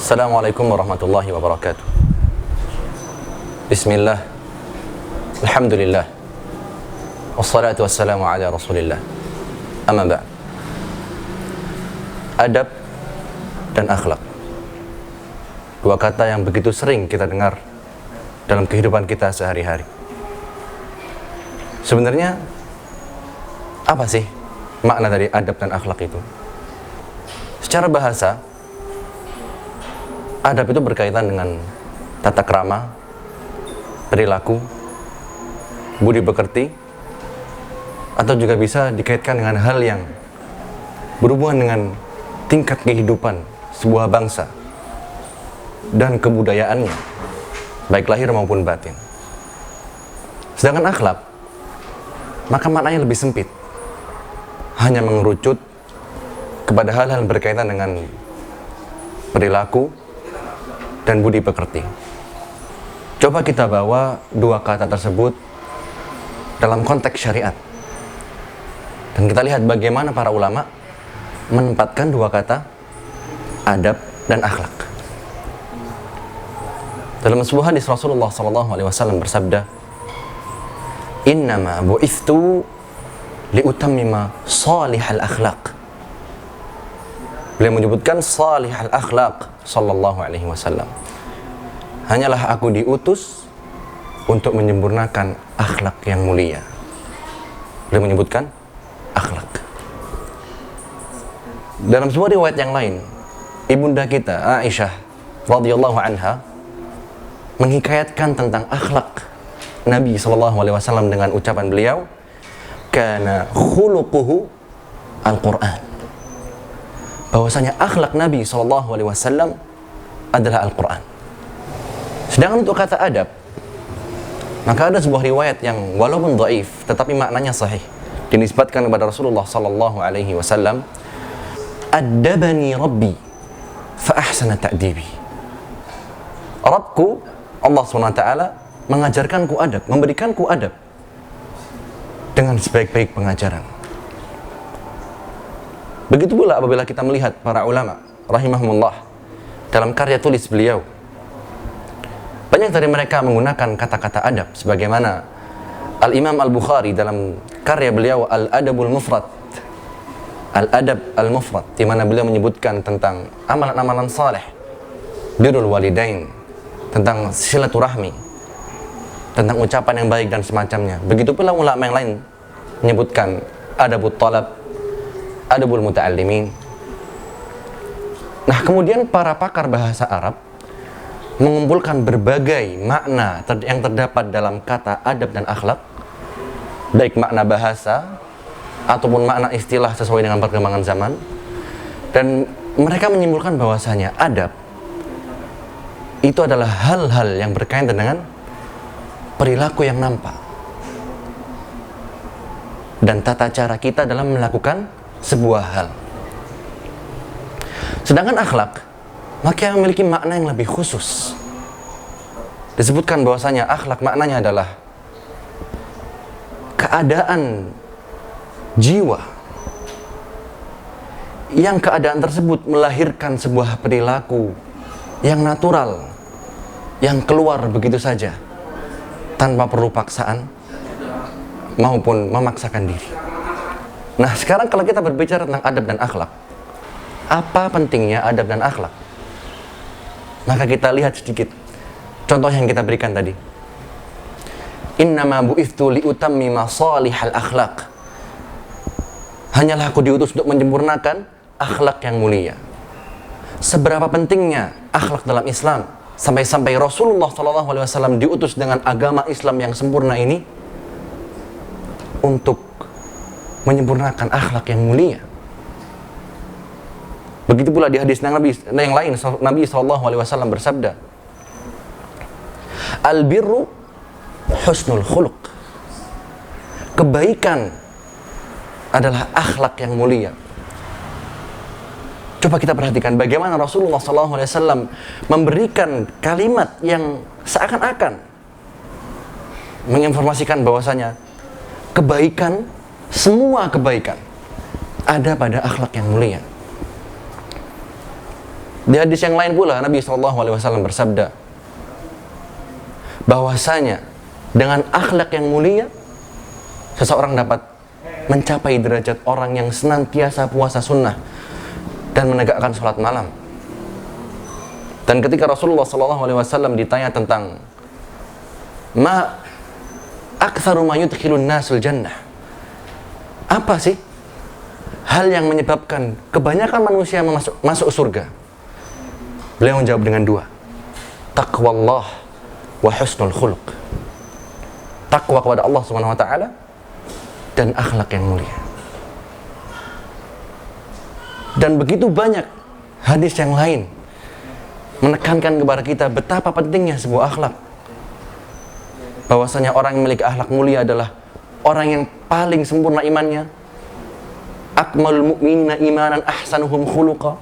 Assalamualaikum warahmatullahi wabarakatuh. Bismillah, alhamdulillah, wassalatu wassalamu ala rasulillah. Amma ba'd. Adab dan akhlak, dua kata yang begitu sering kita dengar dalam kehidupan kita sehari-hari. Sebenarnya apa sih makna dari adab dan akhlak itu? Secara bahasa, adab itu berkaitan dengan tata krama, perilaku, budi pekerti, atau juga bisa dikaitkan dengan hal yang berhubungan dengan tingkat kehidupan sebuah bangsa dan kebudayaannya, baik lahir maupun batin. Sedangkan akhlak, maka maknanya lebih sempit, hanya mengerucut kepada hal-hal berkaitan dengan perilaku dan budi pekerti. Coba kita bawa dua kata tersebut dalam konteks syariat, dan kita lihat bagaimana para ulama menempatkan dua kata adab dan akhlak. Dalam sebuah hadis Rasulullah SAW bersabda, "Innama bu'ithtu liutammima salihal akhlaq." Beliau menyebutkan salihal akhlaq sallallahu alaihi wasallam. Hanyalah aku diutus untuk menyempurnakan akhlak yang mulia. Beliau menyebutkan akhlak. Dalam sebuah riwayat yang lain, ibunda kita Aisyah radhiyallahu anha menghikayatkan tentang akhlak Nabi sallallahu alaihi wasallam dengan ucapan beliau, "Kana khuluquhu al-Qur'an." Bahwasanya akhlak Nabi sallallahu alaihi wasallam adalah Al-Qur'an. Sedangkan untuk kata adab, maka ada sebuah riwayat yang walaupun dhaif tetapi maknanya sahih, dinisbatkan kepada Rasulullah sallallahu alaihi wasallam, "Addabani Rabbi fa ahsana ta'dibi." Rabbku Allah SWT mengajarkanku adab, memberikanku adab dengan sebaik-baik pengajaran. Begitu pula apabila kita melihat para ulama rahimahumullah dalam karya tulis beliau, banyak dari mereka menggunakan kata-kata adab sebagaimana Al-Imam Al-Bukhari dalam karya beliau Al-Adabul Mufrad, Al-Adab Al-Mufrad, di mana beliau menyebutkan tentang amalan-amalan saleh, birrul walidain, tentang silaturahmi, tentang ucapan yang baik dan semacamnya. Begitu pula ulama yang lain menyebutkan adabut talab, adabul muta'allimin. Nah, kemudian para pakar bahasa Arab mengumpulkan berbagai makna yang terdapat dalam kata adab dan akhlak, baik makna bahasa ataupun makna istilah sesuai dengan perkembangan zaman, dan mereka menyimpulkan bahwasanya adab itu adalah hal-hal yang berkaitan dengan perilaku yang nampak dan tata cara kita dalam melakukan sebuah hal. Sedangkan akhlak, maka yang memiliki makna yang lebih khusus. Disebutkan bahwasanya akhlak maknanya adalah keadaan jiwa yang keadaan tersebut melahirkan sebuah perilaku yang natural, yang keluar begitu saja tanpa perlu paksaan maupun memaksakan diri. Nah, sekarang kalau kita berbicara tentang adab dan akhlak, apa pentingnya adab dan akhlak? Maka kita lihat sedikit contoh yang kita berikan tadi. Innama bu'ithtu liutammima salihal akhlaq. Hanyalah aku diutus untuk menyempurnakan akhlak yang mulia. Seberapa pentingnya akhlak dalam Islam sampai-sampai Rasulullah SAW diutus dengan agama Islam yang sempurna ini untuk menyempurnakan akhlak yang mulia. Begitu pula di hadis yang lain, Nabi SAW bersabda, "Al-birru husnul khuluq." Kebaikan adalah akhlak yang mulia. Coba kita perhatikan bagaimana Rasulullah SAW memberikan kalimat yang seakan-akan menginformasikan bahwasanya kebaikan, semua kebaikan ada pada akhlak yang mulia. Di hadis yang lain pula Nabi SAW bersabda bahwasanya dengan akhlak yang mulia seseorang dapat mencapai derajat orang yang senantiasa puasa sunnah dan menegakkan sholat malam. Dan ketika Rasulullah SAW ditanya tentang ma aktsaru ma yudkhilun nasul jannah, apa sih hal yang menyebabkan kebanyakan manusia masuk surga, beliau menjawab dengan dua, taqwallah wa husnul khuluq. Takwa kepada Allah Subhanahu wa taala dan akhlak yang mulia. Dan begitu banyak hadis yang lain menekankan kepada kita betapa pentingnya sebuah akhlak. Bahwasanya orang yang memiliki akhlak mulia adalah orang yang paling sempurna imannya. Akmalul mu'minina imanan ahsanuhum khuluqa.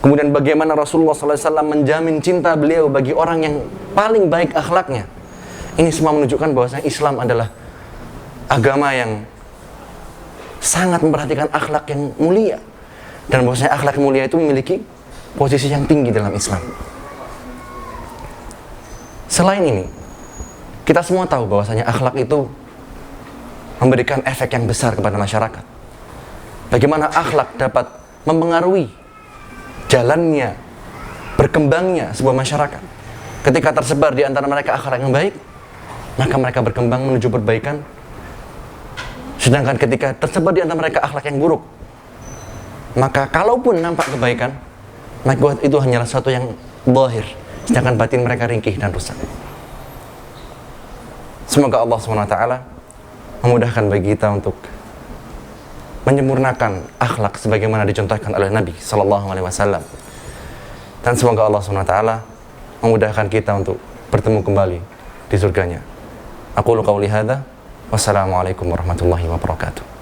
Kemudian bagaimana Rasulullah SAW menjamin cinta beliau bagi orang yang paling baik akhlaknya. Ini semua menunjukkan bahwasanya Islam adalah agama yang sangat memperhatikan akhlak yang mulia. Dan bahwasanya akhlak mulia itu memiliki posisi yang tinggi dalam Islam. Selain ini, kita semua tahu bahwasanya akhlak itu memberikan efek yang besar kepada masyarakat. Bagaimana akhlak dapat mempengaruhi jalannya, berkembangnya sebuah masyarakat. Ketika tersebar di antara mereka akhlak yang baik, maka mereka berkembang menuju perbaikan. Sedangkan ketika tersebar di antara mereka akhlak yang buruk, maka kalaupun nampak kebaikan, maka itu hanyalah sesuatu yang zahir, sedangkan batin mereka ringkih dan rusak. Semoga Allah SWT memudahkan bagi kita untuk menyempurnakan akhlak sebagaimana dicontohkan oleh Nabi SAW. Dan semoga Allah SWT memudahkan kita untuk bertemu kembali di surganya. Aqulu qawli hadza, wassalamualaikum warahmatullahi wabarakatuh.